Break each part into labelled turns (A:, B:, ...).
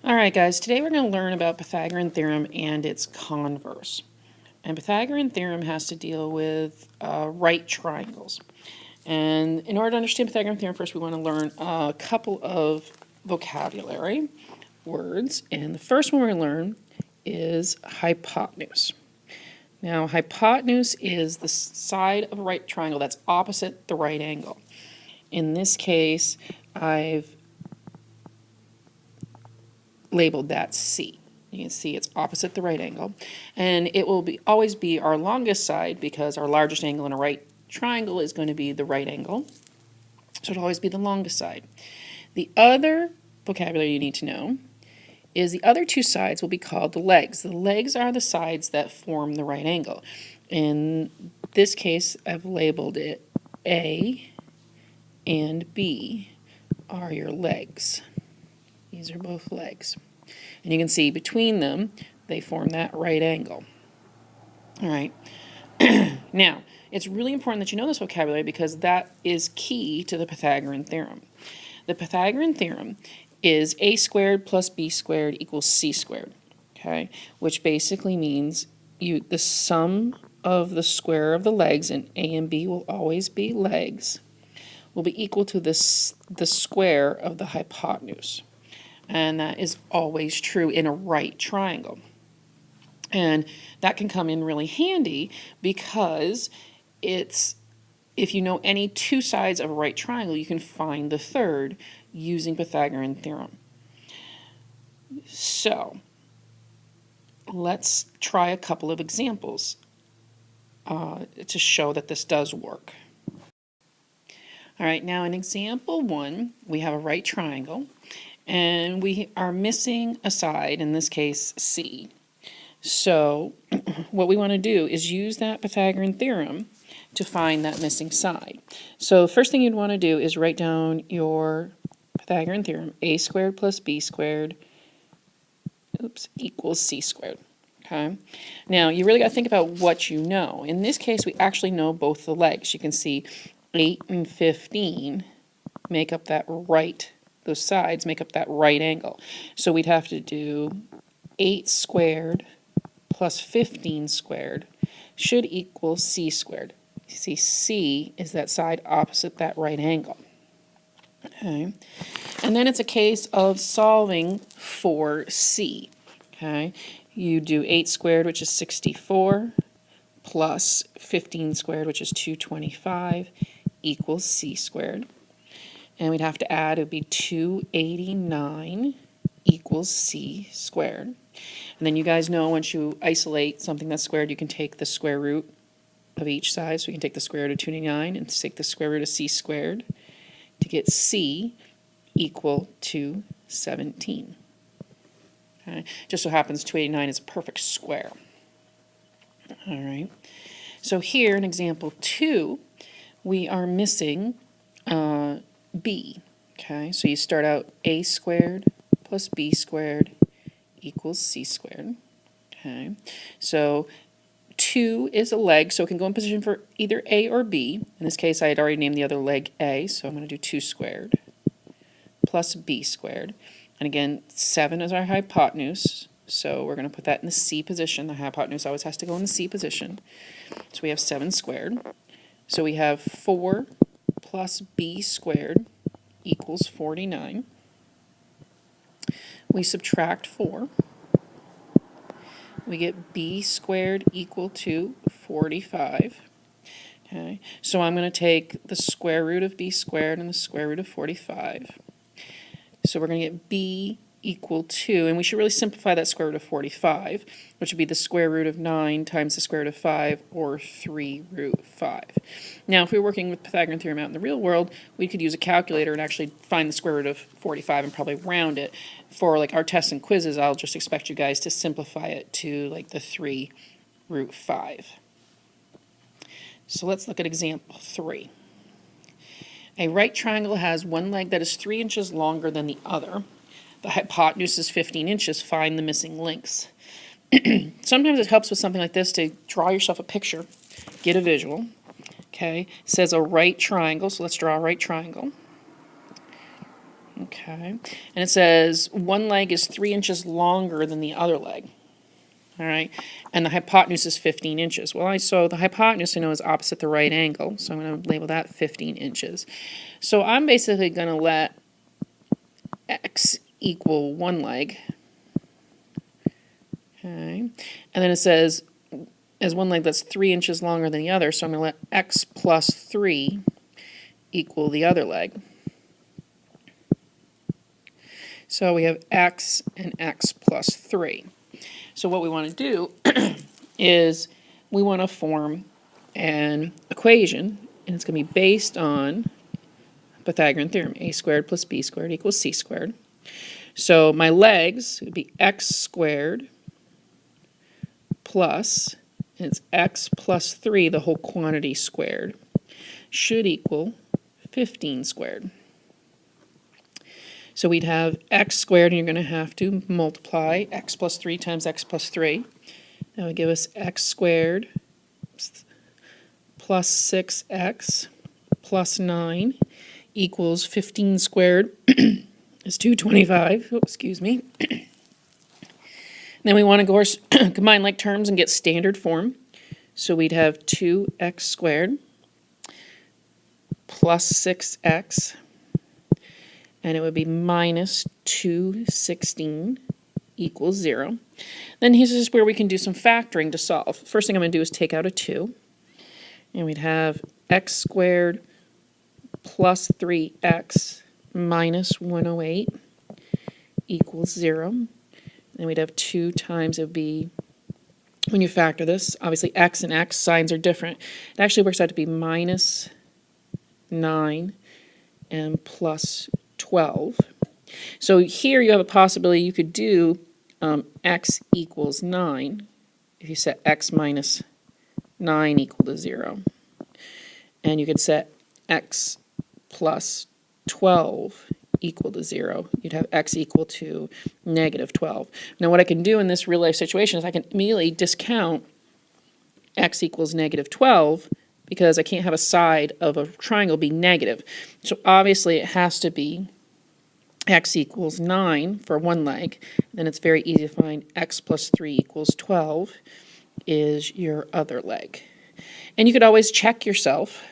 A: Alright guys, today we're going to learn about Pythagorean theorem and its converse. And Pythagorean theorem has to deal with right triangles. And in order to understand Pythagorean theorem, first we want to learn a couple of vocabulary words. And the first one we're going to learn is hypotenuse. Now, hypotenuse is the side of a right triangle that's opposite the right angle. In this case, I've labeled that C. You can see it's opposite the right angle, and it will always be our longest side because our largest angle in a right triangle is going to be the right angle, so it'll always be the longest side. The other vocabulary you need to know is the other two sides will be called the legs. The legs are the sides that form the right angle. In this case, I've labeled it A and B are your legs. These are both legs. And you can see between them, they form that right angle. All right. Now, it's really important that you know this vocabulary because that is key to the Pythagorean theorem. The Pythagorean theorem is a squared plus b squared equals c squared, okay? Which basically means the sum of the square of the legs, and a and b will always be legs, will be equal to the square of the hypotenuse. And that is always true in a right triangle. And that can come in really handy because if you know any two sides of a right triangle, you can find the third using Pythagorean theorem. So let's try a couple of examples to show that this does work. All right, now in example 1, we have a right triangle. And we are missing a side, in this case, C. So what we want to do is use that Pythagorean theorem to find that missing side. So the first thing you'd want to do is write down your Pythagorean theorem, a squared plus b squared equals c squared. Okay. Now, you really got to think about what you know. In this case, we actually know both the legs. You can see 8 and 15 make up that right. Those sides make up that right angle. So we'd have to do 8 squared plus 15 squared should equal c squared. You see, c is that side opposite that right angle. Okay. And then it's a case of solving for c. Okay. You do 8 squared, which is 64, plus 15 squared, which is 225, equals c squared. And we'd have to add, it would be 289 equals c squared. And then you guys know once you isolate something that's squared, you can take the square root of each side. So we can take the square root of 289 and take the square root of c squared to get c equal to 17. Okay. Just so happens 289 is a perfect square. All right. So here in example 2, we are missing b. Okay, so you start out a squared plus b squared equals c squared. Okay, so 2 is a leg, so it can go in position for either a or b. In this case, I had already named the other leg a, so I'm going to do 2 squared plus b squared. And again, 7 is our hypotenuse, so we're going to put that in the c position. The hypotenuse always has to go in the c position. So we have 7 squared. So we have 4 plus b squared equals 49. We subtract 4. We get b squared equal to 45. Okay, so I'm going to take the square root of b squared and the square root of 45. So we're going to get b equal to, and we should really simplify that square root of 45, which would be the square root of 9 times the square root of 5, or 3 root 5. Now, if we were working with Pythagorean theorem out in the real world, we could use a calculator and actually find the square root of 45 and probably round it. For like our tests and quizzes, I'll just expect you guys to simplify it to like the 3 root 5. So let's look at example 3. A right triangle has one leg that is 3 inches longer than the other. The hypotenuse is 15 inches. Find the missing lengths. Sometimes it helps with something like this to draw yourself a picture, get a visual. Okay, it says a right triangle, so let's draw a right triangle. Okay, and it says one leg is 3 inches longer than the other leg. All right, and the hypotenuse is 15 inches. Well, so the hypotenuse I know is opposite the right angle, so I'm going to label that 15 inches. So I'm basically going to let x equal one leg. Okay, and then it says as one leg that's 3 inches longer than the other, so I'm going to let x plus 3 equal the other leg. So we have x and x plus 3. So what we want to do is we want to form an equation, and it's going to be based on Pythagorean theorem, a squared plus b squared equals c squared. So my legs would be x squared plus, and it's x plus 3, the whole quantity squared, should equal 15 squared. So we'd have x squared, and you're going to have to multiply x plus 3 times x plus 3. That would give us x squared plus 6x plus 9 equals 15 squared is 225. Oh, excuse me. Then we want to, of course, combine like terms and get standard form. So we'd have 2x squared plus 6x, and it would be minus 216 equals 0. Then this is where we can do some factoring to solve. First thing I'm going to do is take out a 2, and we'd have x squared plus 3x minus 108 equals 0. Then we'd have 2 times, it would be, when you factor this, obviously x and x signs are different. It actually works out to be minus 9 and plus 12. So here you have a possibility you could do x equals 9 if you set x minus 9 equal to 0. And you could set x plus 12 equal to 0. You'd have x equal to negative 12. Now what I can do in this real life situation is I can immediately discount x equals negative 12 because I can't have a side of a triangle be negative. So obviously it has to be x equals 9 for one leg. Then it's very easy to find x plus 3 equals 12 is your other leg. And you could always check yourself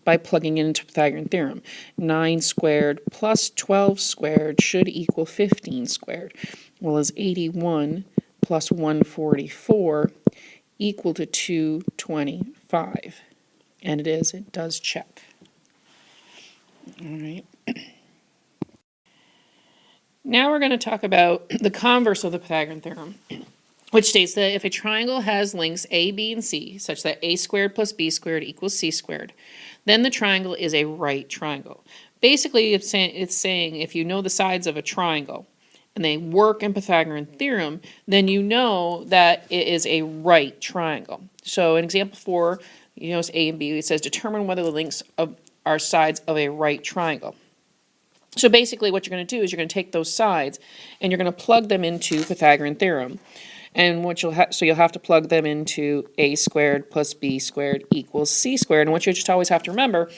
A: by plugging it into Pythagorean theorem. 9 squared plus 12 squared should equal 15 squared. Well, is 81 plus 144 equal to 225? And it is. It does check. All right. Now we're going to talk about the converse of the Pythagorean theorem, which states that if a triangle has lengths a, b, and c, such that a squared plus b squared equals c squared, then the triangle is a right triangle. Basically, it's saying if you know the sides of a triangle and they work in Pythagorean theorem, then you know that it is a right triangle. So in example 4, you notice a and b, it says determine whether the lengths are sides of a right triangle. So basically what you're going to do is you're going to take those sides and you're going to plug them into Pythagorean theorem. And what you'll have to plug them into a squared plus b squared equals c squared. And what you just always have to remember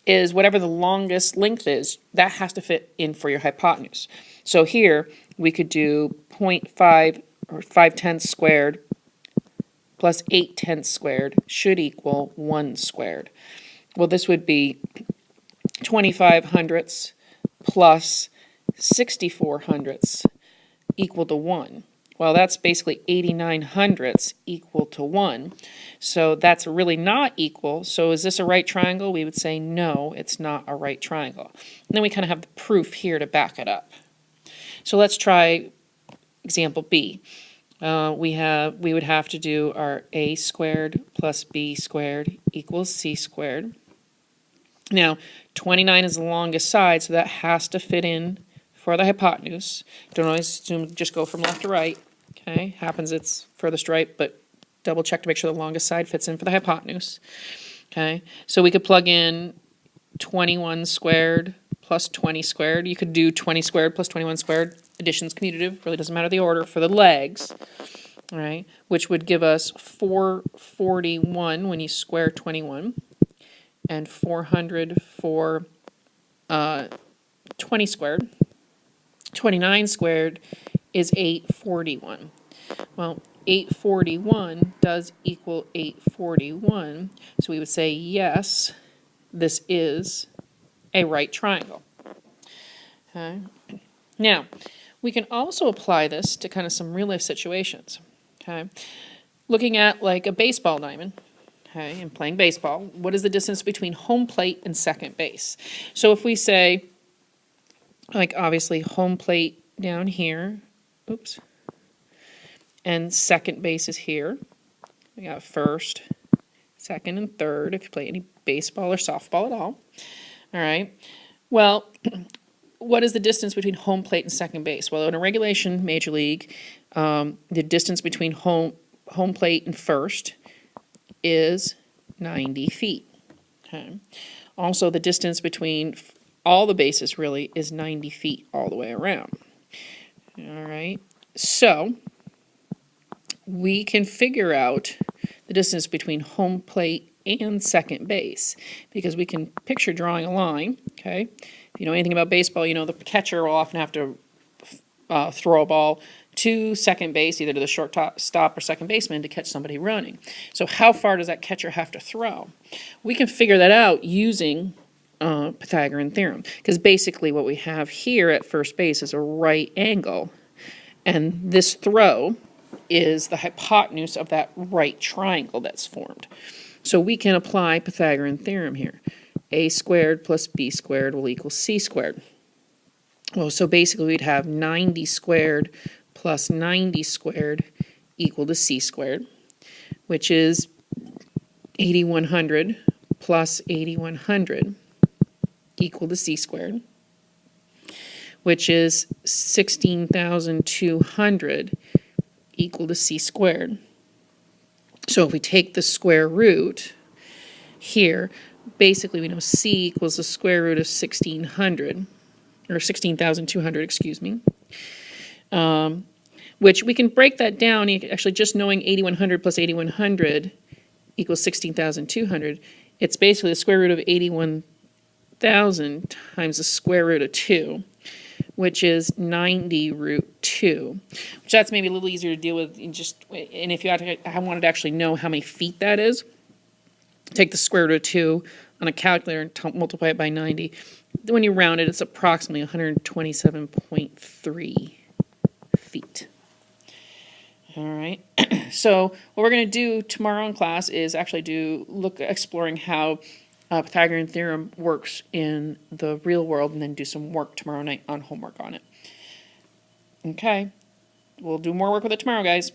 A: is whatever the longest length is, that has to fit in for your hypotenuse. So here we could do 0.5 or 5/10 squared plus 8/10 squared should equal 1 squared. Well, this would be 25 hundredths plus 64 hundredths equal to 1. Well, that's basically 89 hundredths equal to 1. So that's really not equal. So is this a right triangle? We would say no, it's not a right triangle. And then we kind of have the proof here to back it up. So let's try example B. We would have to do our a squared plus b squared equals c squared. Now, 29 is the longest side, so that has to fit in for the hypotenuse. Don't always assume just go from left to right. Okay, happens it's furthest right, but double check to make sure the longest side fits in for the hypotenuse. Okay, so we could plug in 21 squared plus 20 squared. You could do 20 squared plus 21 squared. Addition's commutative, really doesn't matter the order for the legs. All right, which would give us 441 when you square 21. And 400 for 20 squared. 29 squared is 841. Well, 841 does equal 841, so we would say yes, this is a right triangle. Okay. Now, we can also apply this to kind of some real life situations. Okay. Looking at like a baseball diamond, okay, and playing baseball, what is the distance between home plate and second base? So if we say, like obviously home plate down here, oops, and second base is here. We got first, second, and third if you play any baseball or softball at all. All right. Well, what is the distance between home plate and second base? Well, in a regulation major league, the distance between home plate and first is 90 feet. Okay. Also, the distance between all the bases really is 90 feet all the way around. All right. So we can figure out the distance between home plate and second base because we can picture drawing a line. Okay. If you know anything about baseball, you know the catcher will often have to throw a ball to second base, either to the shortstop or second baseman to catch somebody running. So how far does that catcher have to throw? We can figure that out using Pythagorean theorem, because basically what we have here at first base is a right angle, and this throw is the hypotenuse of that right triangle that's formed. So we can apply Pythagorean theorem here. A squared plus b squared will equal c squared. Well, so basically we'd have 90 squared plus 90 squared equal to c squared, which is 8100 plus 8100 equal to c squared, which is 16,200 equal to c squared. So if we take the square root here, basically we know c equals the square root of 1600, or 16,200, excuse me, which we can break that down. Actually, just knowing 8100 plus 8100 equals 16,200, it's basically the square root of 81,000 times the square root of 2, which is 90 root 2, which that's maybe a little easier to deal with. And if you wanted to actually know how many feet that is, take the square root of 2 on a calculator and multiply it by 90. When you round it, it's approximately 127.3 feet. All right. So what we're going to do tomorrow in class is actually look exploring how Pythagorean theorem works in the real world, and then do some work tomorrow night on homework on it. Okay. We'll do more work with it tomorrow, guys.